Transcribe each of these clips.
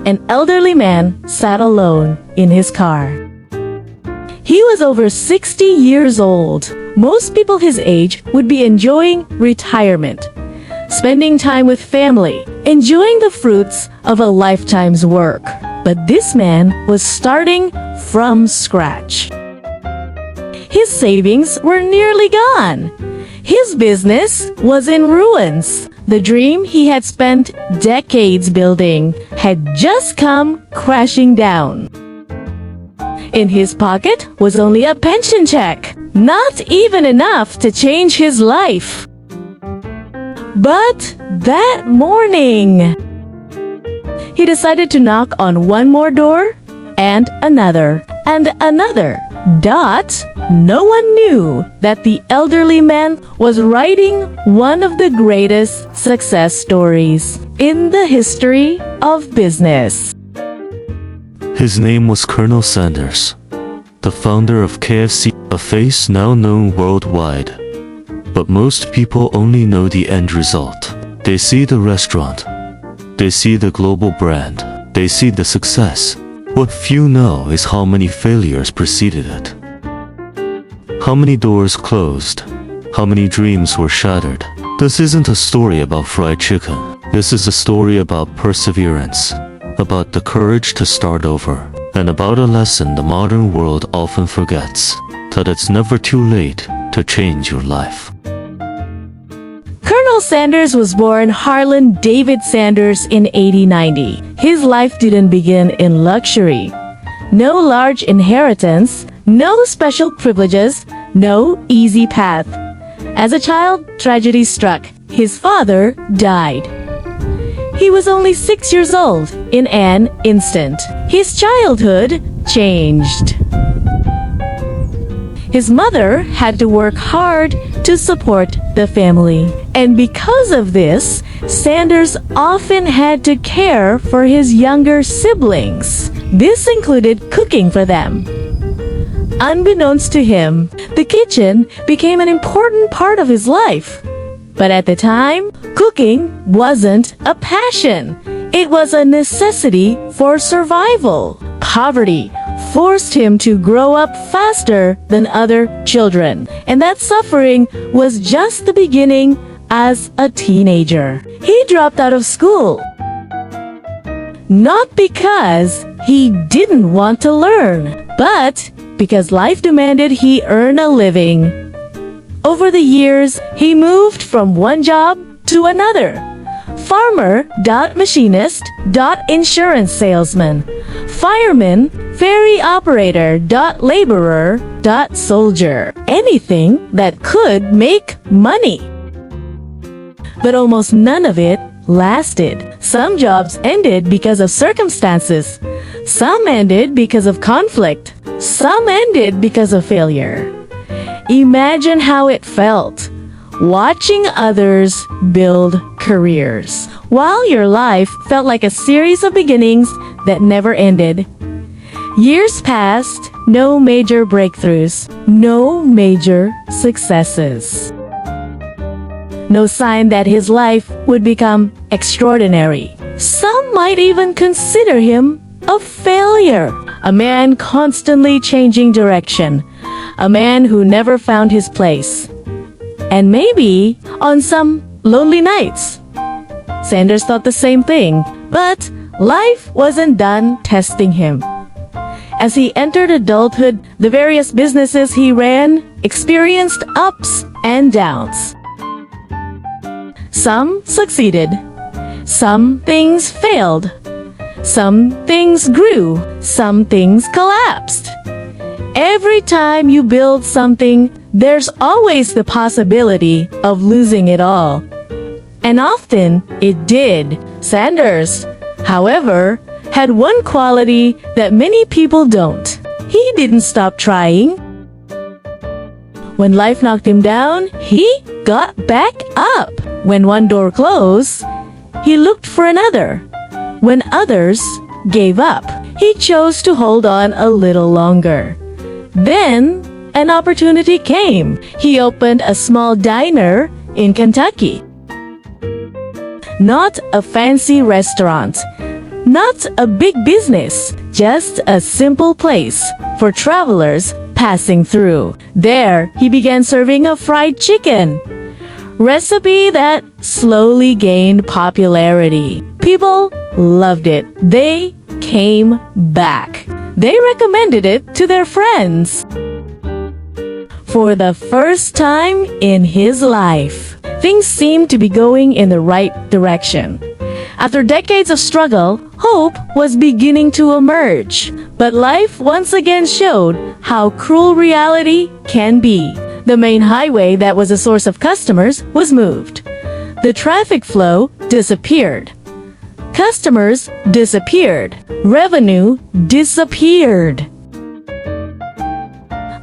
an elderly man sat alone in his car. He was over 60 years old. Most people his age would be enjoying retirement, spending time with family, enjoying the fruits of a lifetime's work. But this man was starting from scratch. His savings were nearly gone. His business was in ruins. The dream he had spent decades building had just come crashing down. In his pocket was only a pension check, not even enough to change his life. But that morning, he decided to knock on one more door, and another, and another. No one knew that the elderly man was writing one of the greatest success stories in the history of business. His name was Colonel Sanders, the founder of KFC, a face now known worldwide. But most people only know the end result. They see the restaurant. They see the global brand. They see the success. What few know is how many failures preceded it. How many doors closed. How many dreams were shattered. This isn't a story about fried chicken. This is a story about perseverance, about the courage to start over, and about a lesson the modern world often forgets, that it's never too late to change your life. Colonel Sanders was born Harlan David Sanders in 1890. His life didn't begin in luxury. No large inheritance, no special privileges, no easy path. As a child, tragedy struck. His father died. He was only 6 years old in an instant. His childhood changed. His mother had to work hard to support the family. And because of this, Sanders often had to care for his younger siblings. This included cooking for them. Unbeknownst to him, the kitchen became an important part of his life. But at the time, cooking wasn't a passion. It was a necessity for survival. Poverty forced him to grow up faster than other children, and that suffering was just the beginning. As a teenager, he dropped out of school. Not because he didn't want to learn, but because life demanded he earn a living. Over the years, he moved from one job to another. Farmer, machinist, insurance salesman. Fireman, ferry operator, laborer, soldier. Anything that could make money. But almost none of it lasted. Some jobs ended because of circumstances. Some ended because of conflict. Some ended because of failure. Imagine how it felt, watching others build careers, while your life felt like a series of beginnings that never ended. Years passed, no major breakthroughs, no major successes. No sign that his life would become extraordinary. Some might even consider him a failure. A man constantly changing direction. A man who never found his place. And maybe on some lonely nights, Sanders thought the same thing. But life wasn't done testing him. As he entered adulthood, the various businesses he ran experienced ups and downs. Some succeeded. Some things failed. Some things grew. Some things collapsed. Every time you build something, there's always the possibility of losing it all. And often it did. Sanders, however, had one quality that many people don't. He didn't stop trying. When life knocked him down, he got back up. When one door closed, he looked for another. When others gave up, he chose to hold on a little longer. Then, an opportunity came. He opened a small diner in Kentucky. Not a fancy restaurant, Not a big business, just a simple place for travelers passing through. There, he began serving a fried chicken recipe that slowly gained popularity. People loved it. They came back. They recommended it to their friends. For the first time in his life, things seemed to be going in the right direction. After decades of struggle, hope was beginning to emerge. But life once again showed how cruel reality can be. The main highway that was a source of customers was moved. The traffic flow disappeared. Customers disappeared. Revenue disappeared.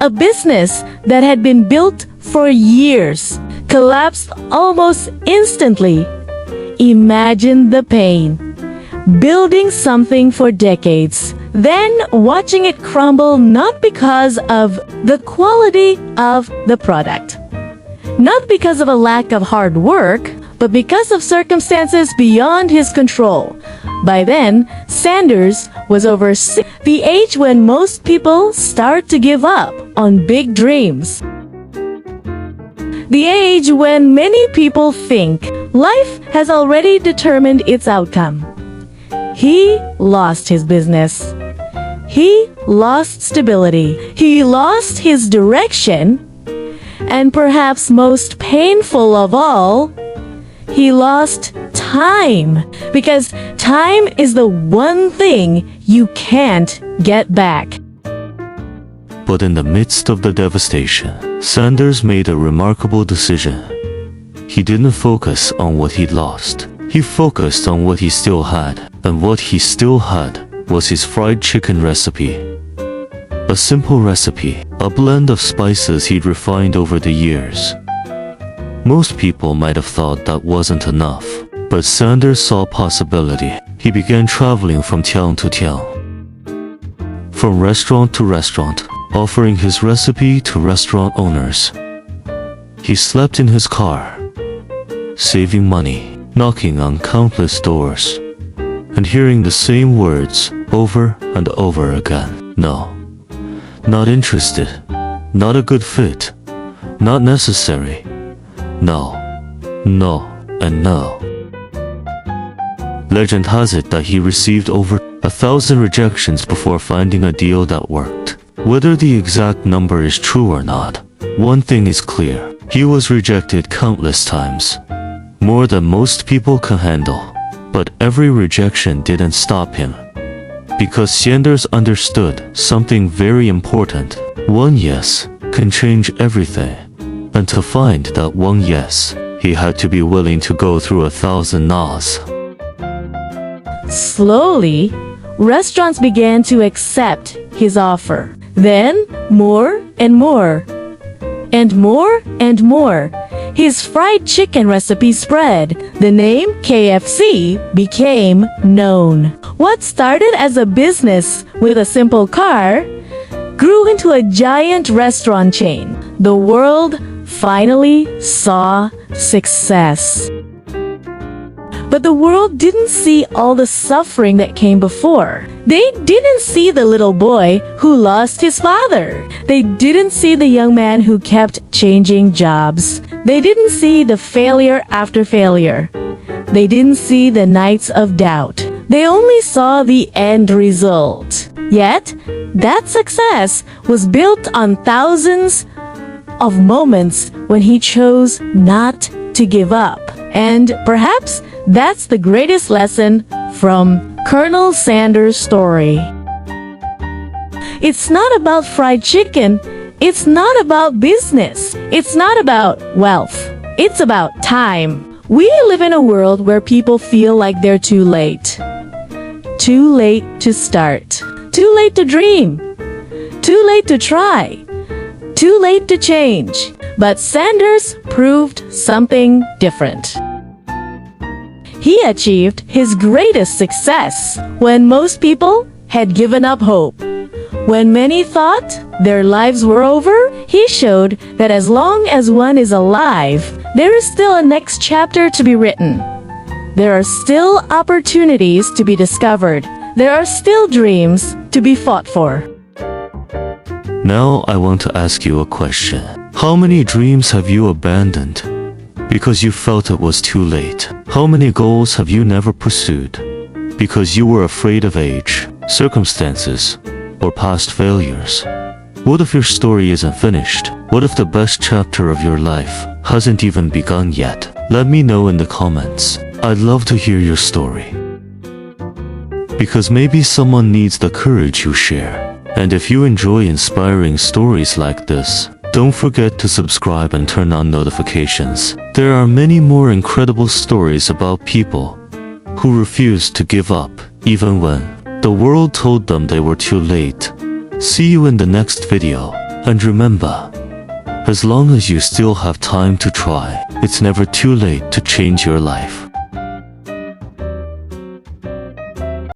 A business that had been built for years collapsed almost instantly. Imagine the pain. Building something for decades, then watching it crumble not because of the quality of the product, not because of a lack of hard work, but because of circumstances beyond his control. By then, Sanders was over 60, the age when most people start to give up on big dreams. The age when many people think life has already determined its outcome. He lost his business. He lost stability. He lost his direction. And perhaps most painful of all, he lost time. Because time is the one thing you can't get back. But in the midst of the devastation, Sanders made a remarkable decision. He didn't focus on what he'd lost. He focused on what he still had. And what he still had was his fried chicken recipe. A simple recipe, a blend of spices he'd refined over the years. Most people might have thought that wasn't enough, but Sanders saw possibility. He began traveling from town to town, from restaurant to restaurant, offering his recipe to restaurant owners. He slept in his car, saving money, knocking on countless doors, and hearing the same words over and over again. No, not interested, not a good fit, not necessary, no, no, and no. Legend has it that he received over 1,000 rejections before finding a deal that worked. Whether the exact number is true or not, one thing is clear. He was rejected countless times, more than most people can handle. But every rejection didn't stop him. Because Sanders understood something very important. One yes can change everything. And to find that one yes, he had to be willing to go through 1,000 no's. Slowly, restaurants began to accept his offer. Then, more and more. And more and more. His fried chicken recipe spread. The name KFC became known. What started as a business with a simple car grew into a giant restaurant chain. The world finally saw success. But the world didn't see all the suffering that came before. They didn't see the little boy who lost his father. They didn't see the young man who kept changing jobs. They didn't see the failure after failure. They didn't see the nights of doubt. They only saw the end result. Yet, that success was built on thousands of moments when he chose not to give up. And perhaps that's the greatest lesson from Colonel Sanders' story. It's not about fried chicken. It's not about business. It's not about wealth. It's about time. We live in a world where people feel like they're too late. Too late to start. Too late to dream. Too late to try. Too late to change. But Sanders proved something different. He achieved his greatest success when most people had given up hope. When many thought their lives were over, he showed that as long as one is alive, there is still a next chapter to be written. There are still opportunities to be discovered. There are still dreams to be fought for. Now I want to ask you a question. How many dreams have you abandoned because you felt it was too late? How many goals have you never pursued because you were afraid of age, circumstances, or past failures? What if your story isn't finished? What if the best chapter of your life hasn't even begun yet? Let me know in the comments. I'd love to hear your story. Because maybe someone needs the courage you share. And if you enjoy inspiring stories like this, don't forget to subscribe and turn on notifications. There are many more incredible stories about people who refused to give up, even when the world told them they were too late. See you in the next video. And remember, as long as you still have time to try, it's never too late to change your life.